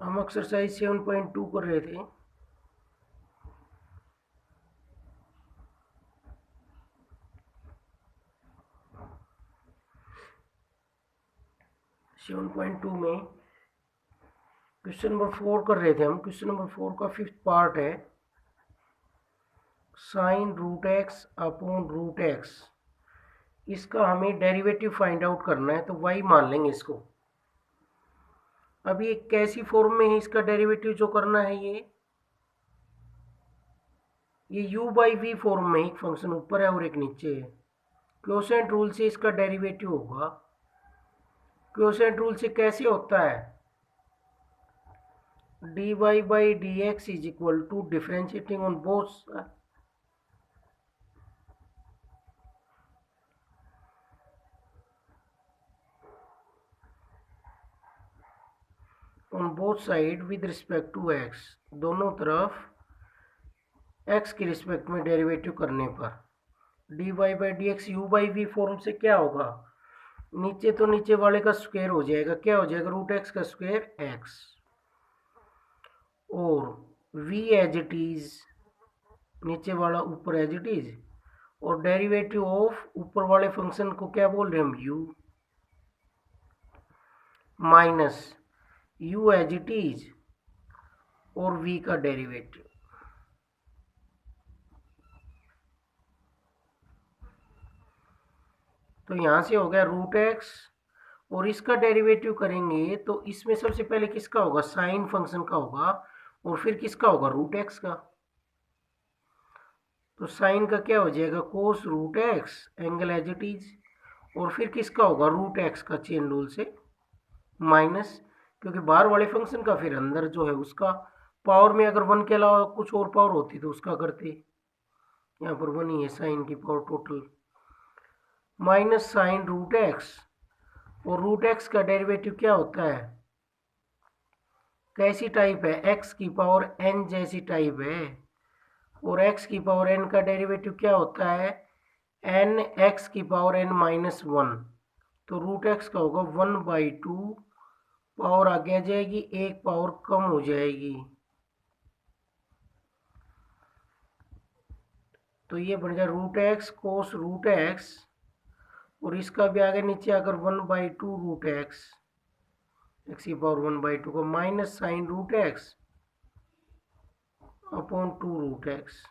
हम एक्सरसाइज 7.2 कर रहे थे। सेवन पॉइंट टू में क्वेश्चन नंबर 4 कर रहे थे हम। क्वेश्चन नंबर 4 का 5th पार्ट है sine root x upon root x. इसका हमें डेरिवेटिव फाइंड आउट करना है, तो वाई मान लेंगे इसको। अभी एक कैसी फॉर्म में है इसका डेरिवेटिव जो करना है, ये u बाई वी फॉर्म में, एक फंक्शन ऊपर है और एक नीचे है। क्वोशिएंट रूल से इसका डेरिवेटिव होगा। क्वोशिएंट रूल से कैसे होता है, dy by d x is equal to differentiating on both side with respect to x। दोनों तरफ x के रिस्पेक्ट में डेरिवेटिव करने पर dy by d x u by v form से क्या होगा, नीचे तो नीचे वाले का स्क्वायर हो जाएगा, क्या हो जाएगा, रूट एक्स का स्क्वायर x, और v एज इट इज, नीचे वाला ऊपर एज इट इज, और डेरिवेटिव ऑफ ऊपर वाले फंक्शन को क्या बोल रहे हैं हम, u minus u as it is और v का डेरिवेटिव। तो यहां से हो गया रूट एक्स, और इसका डेरिवेटिव करेंगे तो इसमें सबसे पहले किसका होगा, साइन फंक्शन का होगा, और फिर किसका होगा, रूट एक्स का। तो साइन का क्या हो जाएगा, cos root x, angle as it is, और फिर किसका होगा, रूट एक्स का चेन रूल से, माइनस, क्योंकि बाहर वाले फंक्शन का फिर अंदर जो है उसका पावर में अगर 1 के अलावा कुछ और पावर होती तो उसका करते। यहाँ पर 1 ही है साइन की power total, minus sine root x, और रूट एक्स का डेरिवेटिव क्या होता है, कैसी टाइप है, एक्स की पावर एन जैसी टाइप है, और एक्स की पावर एन का डेरिवेटिव क्या होता है, एन एक्स की पावर एन माइनस 1। तो रूट एक्स का होगा 1/2, पावर आगे आ जाएगी, एक पावर कम हो जाएगी, तो ये बन जाए root x cos root x, और इसका भी आगे नीचे अगर 1/2 रूट एक्स, एक्स की पावर 1/2 को, minus sine root x upon 2 root x,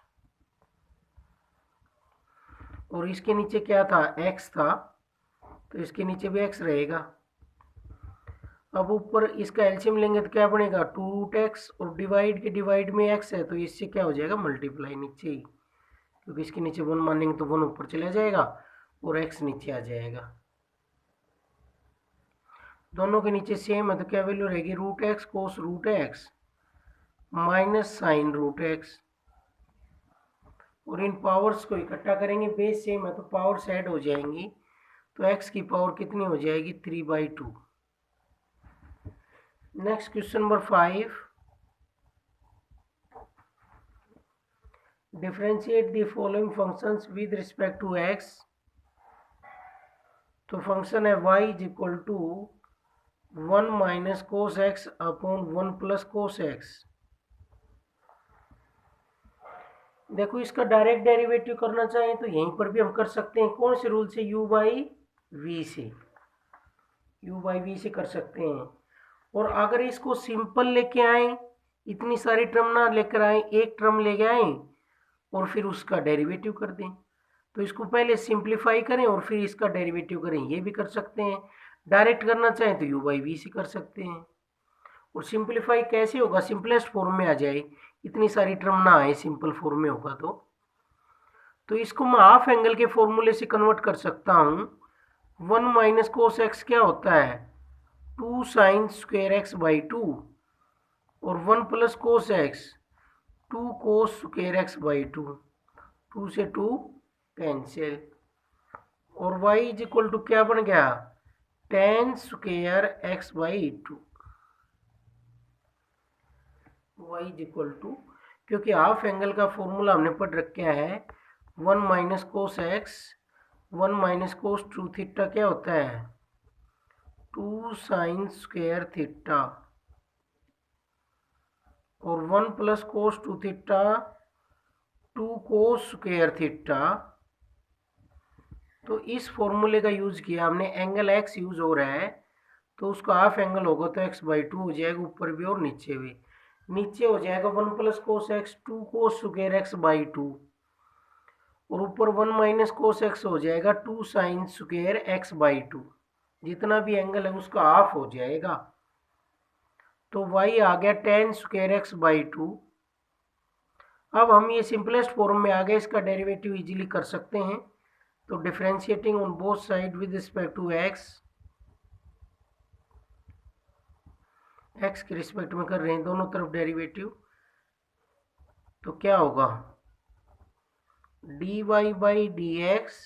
और इसके नीचे क्या था, एक्स था, तो इसके नीचे भी एक्स रहेगा। अब ऊपर इसका एलसीएम लेंगे तो क्या बनेगा, 2 रूट एक्स, और डिवाइड के डिवाइड में एक्स है तो इससे क्या हो जाएगा, मल्टीप्लाई नीचे ही, क्योंकि इसके नीचे 1 मानेंगे तो 1 ऊपर चला जाएगा और एक्स नीचे आ जाएगा। दोनों के नीचे सेम है तो क्या वैल्यू रहेगी, root x cos root x minus sine root x, और इन पावर्स को इकट्ठा करेंगे, बेस सेम है तो पावर्स ऐड हो जाएंगी, तो एक्स की पावर कितनी हो जाएगी, 3/2। Next question number 5, differentiate the following functions with respect to x. तो फंक्शन है y is equal to 1 minus cos x upon 1 plus cos x. देखो इसका डायरेक्ट डेरिवेटिव करना चाहें तो यहीं पर भी हम कर सकते हैं, कौन से रूल से, u बाई वी से, u बाई वी से कर सकते हैं। और अगर इसको सिंपल लेके आए, इतनी सारी टर्म ना लेकर आए, एक टर्म लेके आए और फिर उसका डेरिवेटिव कर दें, तो इसको पहले सिंप्लीफाई करें और फिर इसका डेरिवेटिव करें, ये भी कर सकते हैं। डायरेक्ट करना चाहें तो u बाई वी से कर सकते हैं। और सिंप्लीफाई कैसे होगा, सिंपलेस्ट फॉर्म में आ जाए, इतनी सारी टर्म ना आए, सिंपल फॉर्म में होगा तो इसको मैं हाफ एंगल के फॉर्मूले से कन्वर्ट कर सकता हूँ। 1 माइनस कोस एक्स क्या होता है, 2 साइन स्क्वायर एक्स बाई 2, और 1 plus cos x 2 cos square x by 2, 2 से 2 कैंसिल, और y इज इक्वल टू क्या बन गया, tan square x by 2, y is equal to, क्योंकि हाफ एंगल का फॉर्मूला हमने पढ़ रखा है, 1 minus cos x 1 minus cos 2 theta क्या होता है, 2 साइन स्क्वायर थीटा, और 1 plus cos 2 theta 2 cos square theta. तो इस फॉर्मूले का यूज किया हमने, एंगल एक्स यूज हो रहा है तो उसका हाफ एंगल होगा तो x/2 हो जाएगा, ऊपर भी और नीचे भी। नीचे हो जाएगा 1 plus cos x 2 cos square x/2 और ऊपर 1 माइनस कोस एक्स हो जाएगा 2 साइन स्क्वायर x/2। जितना भी एंगल है उसका हाफ हो जाएगा। तो y आ गया tan स्क्वायर x/2। अब हम ये सिंपलेस्ट फॉर्म में आ गए, इसका डेरिवेटिव इजीली कर सकते हैं। तो differentiating on both side with respect to x के रिस्पेक्ट में कर रहे हैं दोनों तरफ डेरिवेटिव। तो क्या होगा, dy by d x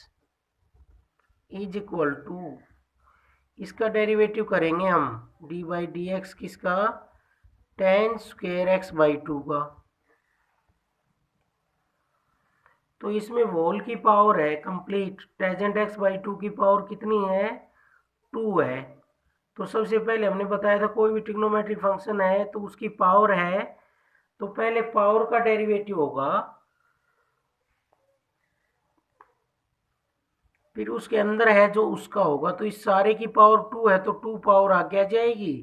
is equal to, इसका डेरिवेटिव करेंगे हम, डी बाई डी एक्स किसका, tan स्क्वायर x/2 का। तो इसमें होल की पावर है कंप्लीट, टेजेंट x/2 की पावर कितनी है, 2 है। तो सबसे पहले हमने बताया था कोई भी ट्रिग्नोमेट्रिक फंक्शन है तो उसकी पावर है, तो पहले पावर का डेरिवेटिव होगा, फिर उसके अंदर है जो उसका होगा। तो इस सारे की पावर 2 है तो 2 पावर आगे आ जाएगी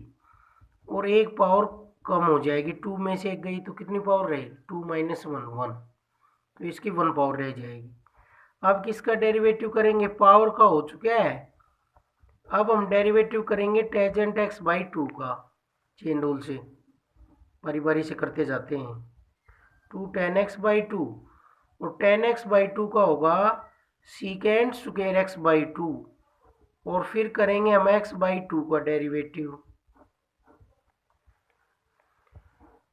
और एक पावर कम हो जाएगी, 2 में से एक गई तो कितनी पावर रहेगी, 2 माइनस 1 1, तो इसकी 1 पावर रह जाएगी। अब किसका डेरिवेटिव करेंगे, पावर का हो चुका है। अब हम डेरिवेटिव करेंगे टेजेंट x/2 का, चेन रूल से बारी बारी से करते जाते हैं। 2 tan x/2 और tan x/2 का होगा सीकेंड स्क्वायर x/2 और फिर करेंगे हम x/2 का डेरिवेटिव।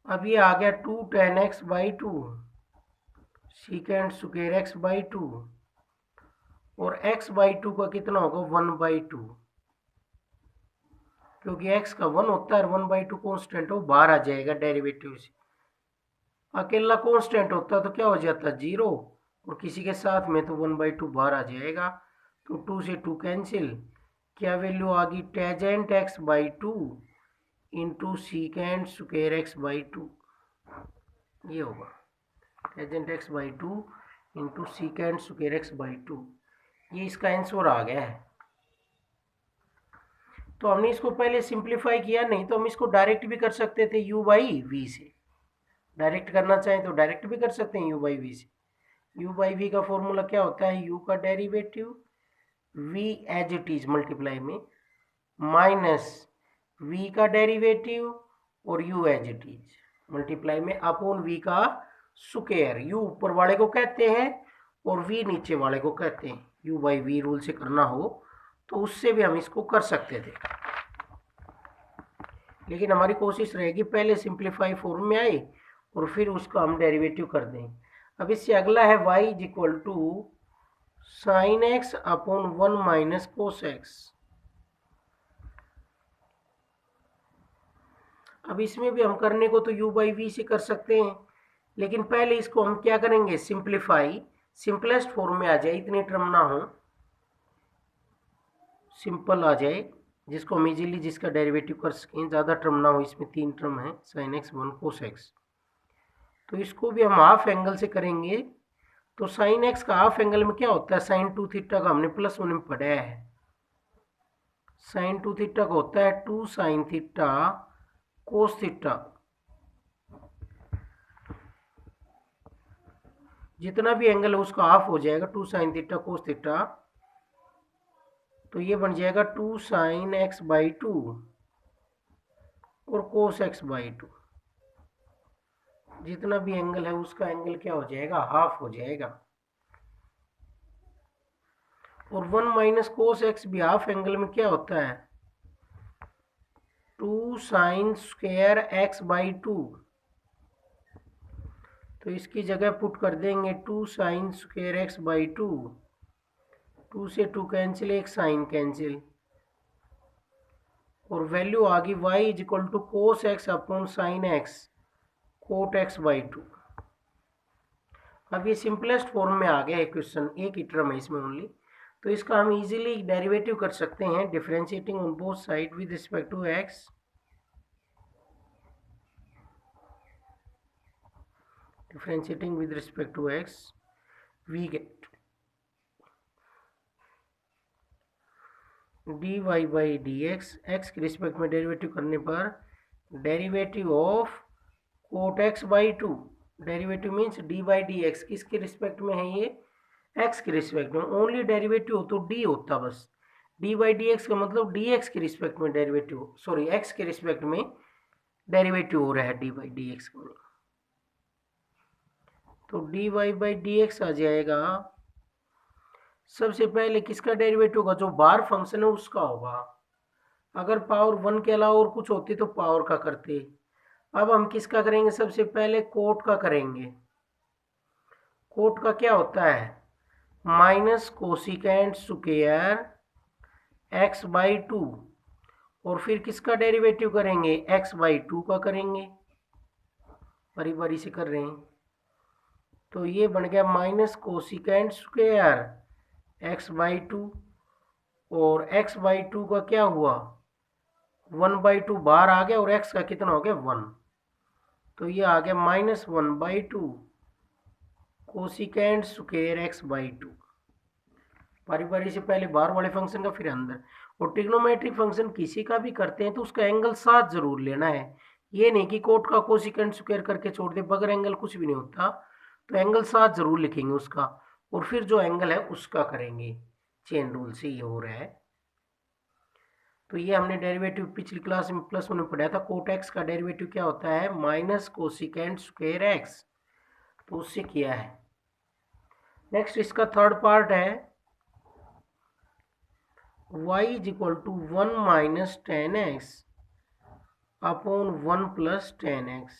अब ये आ गया 2 tan x/2 secant square x/2 और x/2 का कितना होगा, 1/2, क्योंकि x का 1 होता है, 1/2 कॉन्स्टेंट हो, बाहर आ जाएगा डेरिवेटिव से। अकेला कॉन्स्टेंट होता तो क्या हो जाता, 0, और किसी के साथ में तो 1/2 बाहर आ जाएगा। तो 2 से 2 कैंसिल, क्या वैल्यू आ गई, tangent x/2 into secant square x/2, ये होगा tangent x/2 into secant square x/2। ये इसका आंसर आ गया है। तो हमने इसको पहले सिंप्लीफाई किया, नहीं तो हम इसको डायरेक्ट भी कर सकते थे u/v से। डायरेक्ट करना चाहें तो डायरेक्ट भी कर सकते हैं u/v से। u/v का फॉर्मूला क्या होता है, u का derivative v as it is multiply में माइनस v का डेरिवेटिव और u as it is multiply में अपॉन v का स्क्वायर। u ऊपर वाले को कहते हैं और v नीचे वाले को कहते हैं। u/v रूल से करना हो तो उससे भी हम इसको कर सकते थे, लेकिन हमारी कोशिश रहेगी पहले सिंप्लीफाई फॉर्म में आए और फिर उसका हम डेरिवेटिव कर दें। अब इससे अगला है y is equal to sine x upon 1 minus cos x. अब इसमें भी हम करने को तो u/v से कर सकते हैं, लेकिन पहले इसको हम क्या करेंगे, सिंप्लीफाई, सिंपलेस्ट फॉर्म में आ जाए, इतने टर्म ना हो, सिंपल आ जाए जिसको हम इजीली जिसका डेरिवेटिव कर सकें, ज़्यादा टर्म ना हो। इसमें 3 टर्म है, साइन एक्स 1 कोस एक्स। तो इसको भी हम हाफ एंगल से करेंगे। तो साइन एक्स का हाफ एंगल में क्या होता है, साइन 2 थीटा का हमने +1 में पढ़ा है। साइन 2 थीटा का होता है 2 साइन थीटा कोस थीटा। जितना भी एंगल है उसका हाफ हो जाएगा, 2 साइन थीटा कोस थीटा। तो ये बन जाएगा 2 साइन x/2 और कोस x/2। जितना भी एंगल है उसका एंगल क्या हो जाएगा, हाफ हो जाएगा। और 1 माइनस कोस एक्स भी हाफ एंगल में क्या होता है, 2 साइन स्क्वायर x/2। तो इसकी जगह पुट कर देंगे 2 साइन स्क्वायर x/2, 2 से 2 कैंसिल, एक साइन कैंसिल, और वैल्यू आ गई y is equal to cos x upon sine x cot x/2। अब ये सिंपलेस्ट फॉर्म में आ गया है क्वेश्चन, एक ही टर्म है इसमें ओनली। तो इसका हम इजीली डेरिवेटिव कर सकते हैं, differentiating on both side with respect to x। differentiating with respect to x, we get dy by dx, x के रिस्पेक्ट में डेरिवेटिव करने पर derivative of cot x by 2, derivative means d by d x, किसके respect में है ये, x के respect में, ओनली डेरिवेटिव हो तो d होता बस, डी बाई डी एक्स का मतलब डी एक्स के रिस्पेक्ट में डेरिवेटिव, सॉरी x के रिस्पेक्ट में डेरिवेटिव हो रहा है डी बाई डी एक्स का, तो d y by d x आ जाएगा, सबसे पहले किसका डेरिवेटिव होगा, जो बार फंक्शन है उसका होगा, अगर पावर 1 के अलावा और कुछ होती तो पावर का करते, अब हम किसका करेंगे, सबसे पहले कोट का करेंगे, कोट का क्या होता है, minus cosecant square x by 2, और फिर किसका डेरिवेटिव करेंगे, एक्स बाई 2 का करेंगे, बारी बारी से कर रहे हैं, तो ये बन गया minus cosecant square x by 2, और एक्स बाई 2 का क्या हुआ, 1/2 बाहर आ गया, और एक्स का कितना हो गया 1, तो ये आ गया minus 1/2 cosecant square x by 2, बारी बारी से पहले बाहर वाले फंक्शन का फिर अंदर, और ट्रिग्नोमेट्रिक फंक्शन किसी का भी करते हैं तो उसका एंगल साथ जरूर लेना है, ये नहीं कि कोट का कोसिकेंट स्क्वायर करके छोड़ दे, बगैर एंगल कुछ भी नहीं होता, तो एंगल साथ जरूर लिखेंगे उसका, और फिर जो एंगल है उसका करेंगे, चेन रूल से ये हो रहा है। तो ये हमने डेरिवेटिव पिछली क्लास में +1 में पढ़ा था, कोट एक्स का डेरिवेटिव क्या होता है, माइनस कोसिकेंट स्क्वायर एक्स, तो उससे किया है। नेक्स्ट इसका थर्ड पार्ट है y is equal to 1 minus ten x upon 1 plus ten x.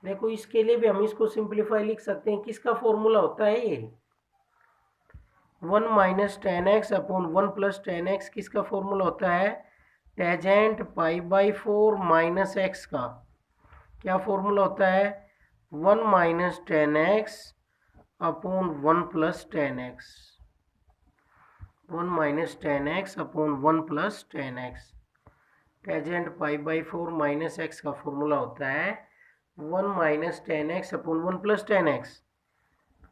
देखो इसके लिए भी हम इसको सिंप्लीफाई लिख सकते हैं, किसका फॉर्मूला होता है ये, 1 minus ten x upon 1 plus ten x, किसका फॉर्मूला होता है, tangent pi by 4 minus x का, क्या फॉर्मूला होता है, 1 minus ten x upon 1 plus ten x, 1 minus ten x upon 1 plus ten x, tangent pi by 4 minus x का formula होता है 1 minus ten x upon 1 plus ten x,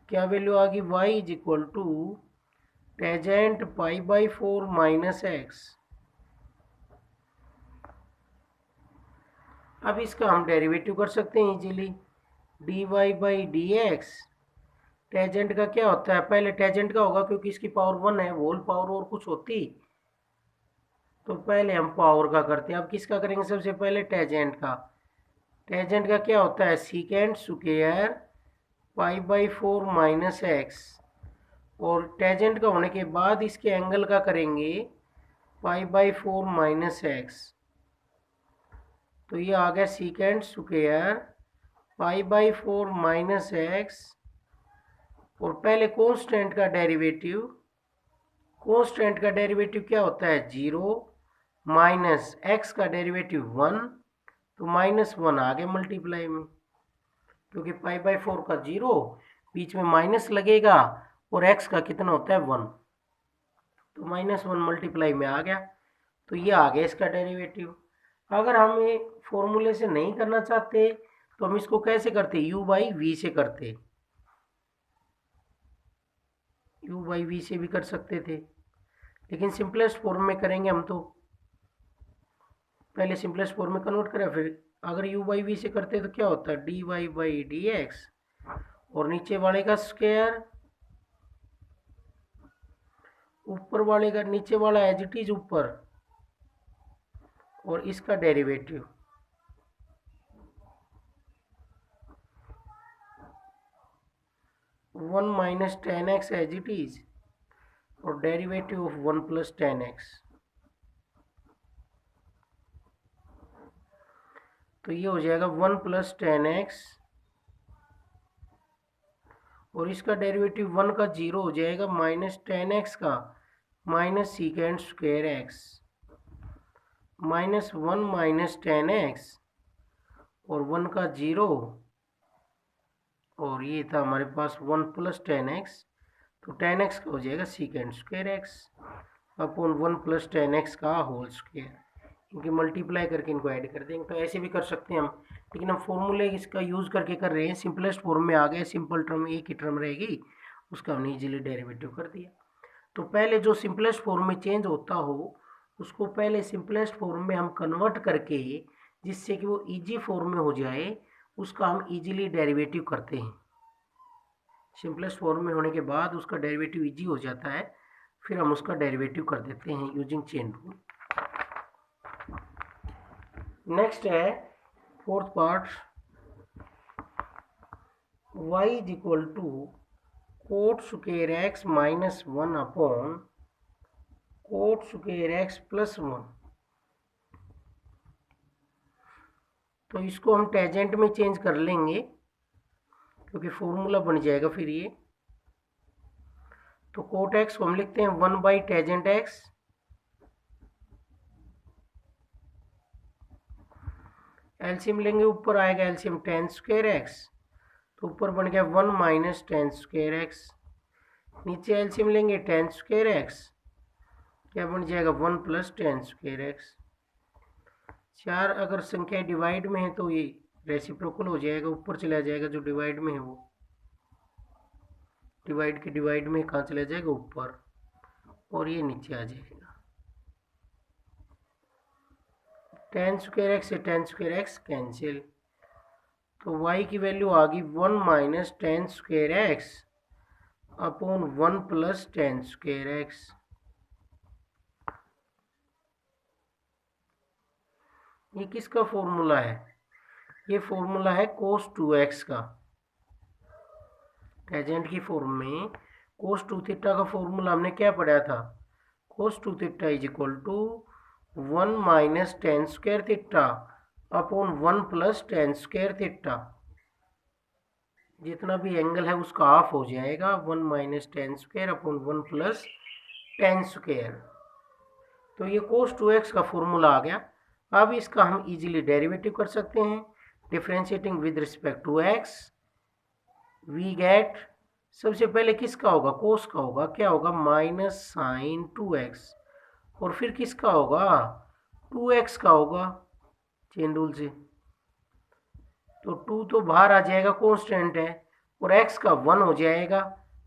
क्या value आ गई, y is equal to tangent pi by 4 minus x. अब इसका हम derivative कर सकते हैं easily, d y by d x, tangent का क्या होता है, पहले टेजेंट का होगा क्योंकि इसकी पावर 1 है, होल पावर और कुछ होती तो पहले हम पावर का करते हैं, अब किसका करेंगे, सबसे पहले टेजेंट का, टेजेंट का क्या होता है, secant square pi by 4 minus x, और टेजेंट का होने के बाद इसके एंगल का करेंगे पाई बाई 4 माइनस एक्स, तो ये आ गया secant square pi by 4 minus x, और पहले कांस्टेंट का डेरिवेटिव, कांस्टेंट का डेरिवेटिव क्या होता है 0, माइनस एक्स का डेरिवेटिव 1, तो -1 आ गया मल्टीप्लाई में, क्योंकि पाई बाई 4 का 0, बीच में माइनस लगेगा और एक्स का कितना होता है 1, तो -1 मल्टीप्लाई में आ गया, तो ये आ गया इसका डेरिवेटिव। अगर हम ये फॉर्मूले से नहीं करना चाहते तो हम इसको कैसे करते, u बाई वी से करते, u बाई वी से भी कर सकते थे, लेकिन सिंपलेस्ट फॉर्म में करेंगे हम, तो पहले सिंपलेस्ट फॉर्म में कन्वर्ट करें, फिर अगर u बाई वी से करते तो क्या होता है, d y by d x, और नीचे वाले का स्क्वायर, ऊपर वाले का नीचे वाला एज इट इज ऊपर, और इसका derivative, one minus ten x as it is, और derivative of 1 plus ten x, तो ये हो जाएगा 1 प्लस टेन एक्स, और इसका डेरिवेटिव 1 का 0 हो जाएगा, माइनस टेन एक्स का minus secant square x, -1 minus ten x, और 1 का 0, और ये था हमारे पास 1 प्लस टेन एक्स, तो टेन एक्स का हो जाएगा secant square x upon 1 plus ten x का होल स्क्वायर, इनकी मल्टीप्लाई करके इनको ऐड कर देंगे। तो ऐसे भी कर सकते हैं हम, लेकिन हम फॉर्मूले इसका यूज़ करके कर रहे हैं। सिंपलेस्ट फॉर्म में आ गए, सिंपल टर्म एक ही टर्म रहेगी, उसका हमने इजीली डेरिवेटिव कर दिया। तो पहले जो सिंपलेस्ट फॉर्म में चेंज होता हो उसको पहले सिंपलेस्ट फॉर्म में हम कन्वर्ट करके, जिससे कि वो इजी फॉर्म में हो जाए, उसका हम इजीली डेरिवेटिव करते हैं। सिंपलेस्ट फॉर्म में होने के बाद उसका डेरिवेटिव इजी हो जाता है, फिर हम उसका डेरिवेटिव कर देते हैं यूजिंग चेन रूल। नेक्स्ट है fourth part, y is equal to cot square x minus 1 upon cot square x plus 1। तो इसको हम टेजेंट में चेंज कर लेंगे क्योंकि फॉर्मूला बन जाएगा फिर ये। तो कोट एक्स को हम लिखते हैं 1 बाई टेजेंट एक्स, एलसीएम लेंगे ऊपर आएगा एलसीएम टेन स्क्वायर एक्स, तो ऊपर बन गया 1 माइनस टेन स्क्वायर एक्स, नीचे एलसीएम लेंगे टेन स्क्वायर एक्स, क्या बन जाएगा 1 प्लस टेन स्क्वायर एक्स। चार अगर संख्या डिवाइड में है तो ये रेसिप्रोकल हो जाएगा, ऊपर चला जाएगा, जो डिवाइड में है वो डिवाइड के डिवाइड में कहाँ चला जाएगा ऊपर, और ये नीचे आ जाएगा। टेन स्क्वायर एक्स से टेन स्क्वायर एक्स कैंसिल, तो y की वैल्यू आ गई 1 minus tan square x upon 1 plus tan square x. ये किसका फॉर्मूला है? ये फॉर्मूला है cos 2x का। टेजेंट की फॉर्म में cos 2 थीटा का फॉर्मूला हमने क्या पढ़ा था? cos 2 थीटा is equal to 1 minus tan square theta upon 1 plus tan square theta. जितना भी एंगल है उसका हाफ हो जाएगा, 1 minus tan square upon 1 plus tan square. तो ये cos 2x का फॉर्मूला आ गया। अब इसका हम इजीली डेरिवेटिव कर सकते हैं। Differentiating with respect to x, we get, सबसे पहले किसका होगा? cos का होगा, क्या होगा? माइनस साइन 2x, और फिर किसका होगा? 2x का होगा चेन रूल से। तो 2 तो बाहर आ जाएगा, कांस्टेंट है, और x का 1 हो जाएगा,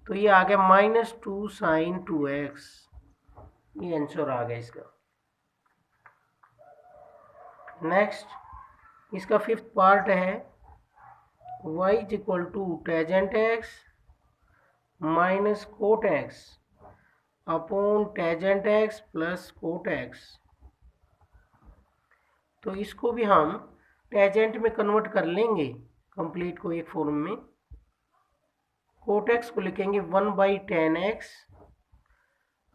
तो ये आ गया माइनस 2 साइन 2x। ये आंसर आ गया इसका। नेक्स्ट इसका फिफ्थ पार्ट है y is equal to tangent x minus cot x upon tangent x plus cot x। तो इसको भी हम टेजेंट में कन्वर्ट कर लेंगे कंप्लीट को एक फॉर्म में। कोट x को लिखेंगे 1 by ten x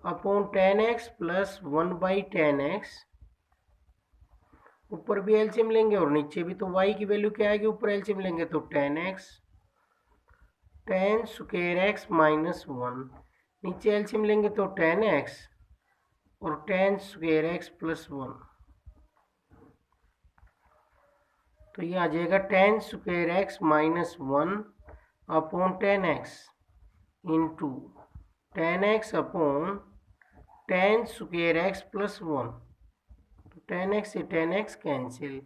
upon ten x plus 1 by ten x. ऊपर भी एलसीएम लेंगे और नीचे भी, तो y की वैल्यू क्या आएगी? ऊपर एलसीएम लेंगे तो ten x, ten square x minus 1, नीचे एलसीएम लेंगे तो टेन एक्स और टेन स्क्वायर एक्स प्लस 1। तो ये आ जाएगा ten square x minus 1 upon ten x into ten x upon ten square x plus 1। तो टेन एक्स से टेन एक्स कैंसिल,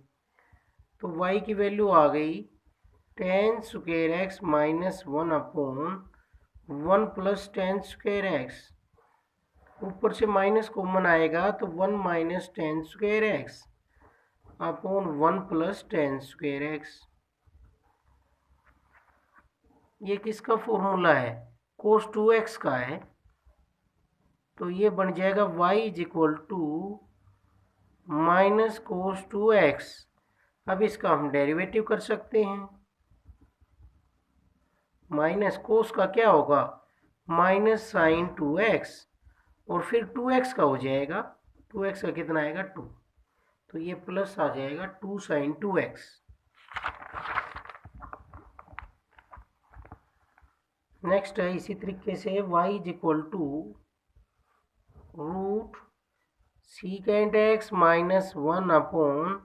तो y की वैल्यू आ गई ten square x minus 1 upon 1 plus tan square x. ऊपर से minus common आएगा तो 1 minus tan square x upon 1 plus tan square x. ये किसका फॉर्मूला है? cos 2x का है। तो ये बन जाएगा y is equal to minus cos 2x। अब इसका हम डेरिवेटिव कर सकते हैं। माइनस कोस का क्या होगा? माइनस साइन 2x, और फिर 2x का हो जाएगा, 2x का कितना आएगा? 2, तो ये प्लस आ जाएगा 2 साइन 2x। नेक्स्ट है इसी तरीके से y is equal to root secant x minus 1 upon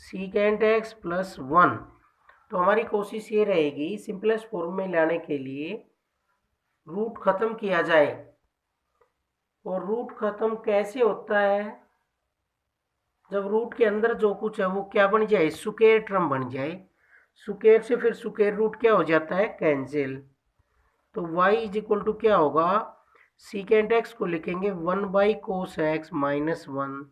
secant x plus 1। तो हमारी कोशिश ये रहेगी सिंपलेस्ट फॉर्म में लाने के लिए रूट खत्म किया जाए। और रूट खत्म कैसे होता है? जब रूट के अंदर जो कुछ है वो क्या बन जाए, स्क्वायर टर्म बन जाए। स्क्वायर से फिर स्क्वायर रूट क्या हो जाता है, कैंसिल। तो y इज इक्वल टू क्या होगा, सीकेंट एक्स को लिखेंगे 1/cos x माइनस 1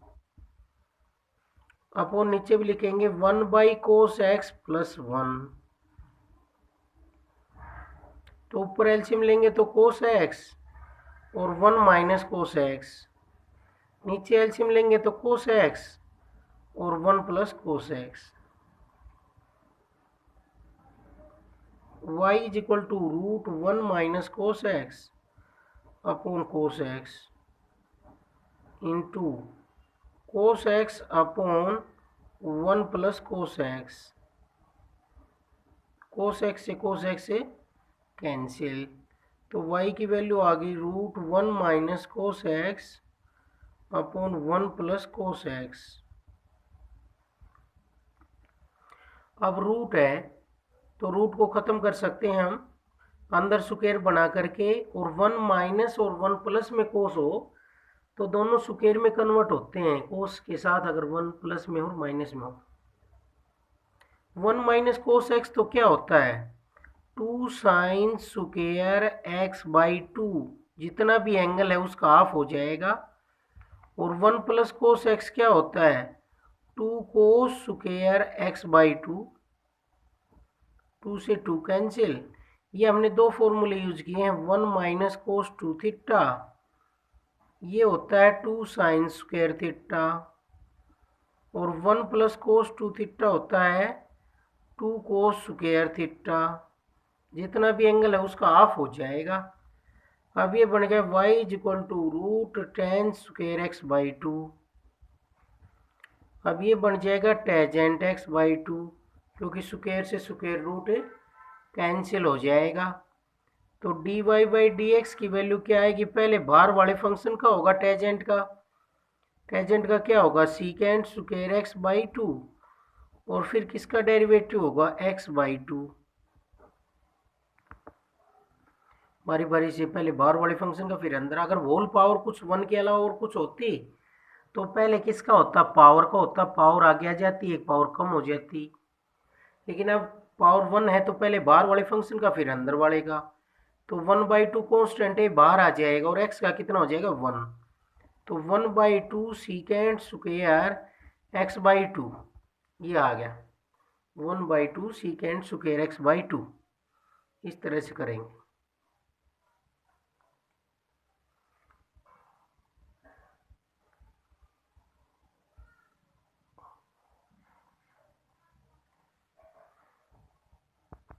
अपॉन नीचे भी लिखेंगे 1/cos x प्लस 1। तो ऊपर एलसीएम लेंगे तो cos x और 1 माइनस cos x, नीचे एलसीएम लेंगे तो cos x और 1 plus cos x। y is equal to root 1 minus cos x upon cos x into cos x upon 1 plus cos x। cos x से cancel. तो y की value आ गई root 1 minus cos x upon 1 plus cos x। अब root है तो root को ख़त्म कर सकते हैं हम अंदर स्क्वायर बना करके, और 1 माइनस और 1 प्लस में कोस हो तो दोनों स्क्वायर में कन्वर्ट होते हैं कोस के साथ, अगर 1 प्लस में हो माइनस में हो। 1 माइनस कोस एक्स तो क्या होता है, 2 साइन स्क्वायर एक्स बाई 2, जितना भी एंगल है उसका हाफ हो जाएगा। और 1 प्लस कोस एक्स क्या होता है, 2 कोस स्क्वायर एक्स बाई 2, 2 से 2 कैंसिल। ये हमने दो फॉर्मूले यूज किए हैं, 1 माइनस कोस 2 थीटा, ये होता है 2 साइन स्क्वायर थीटा, और 1 प्लस कोस 2 थीटा होता है 2 कोस स्क्वायर थीटा, जितना भी एंगल है उसका हाफ हो जाएगा। अब ये बन गया y is equal to root tan square x by 2। अब ये बन जाएगा टेजेंट एक्स बाई 2, क्योंकि स्क्वायर से स्क्वायर रूट कैंसिल हो जाएगा। तो dy बाई dx की वैल्यू क्या आएगी, पहले बाहर वाले फंक्शन का होगा टेजेंट का, टेजेंट का क्या होगा सीकेंट स्क्वायर एक्स बाई 2, और फिर किसका डेरिवेटिव होगा x बाई 2। बारी बारी से पहले बाहर वाले फंक्शन का फिर अंदर। अगर होल पावर कुछ 1 के अलावा और कुछ होती तो पहले किसका होता, पावर का होता, पावर आगे आ जाती, एक पावर कम हो जाती। लेकिन अब पावर 1 है तो पहले बाहर वाले फंक्शन का फिर अंदर वाले का। तो 1/2 कॉन्स्टेंट है, बाहर आ जाएगा, और x का कितना हो जाएगा 1। तो 1/2 सीकेंट स्क्वायर एक्स बाई 2 ये आ गया, 1/2 सीकेंट स्क्वायर एक्स बाई 2। इस तरह से करेंगे।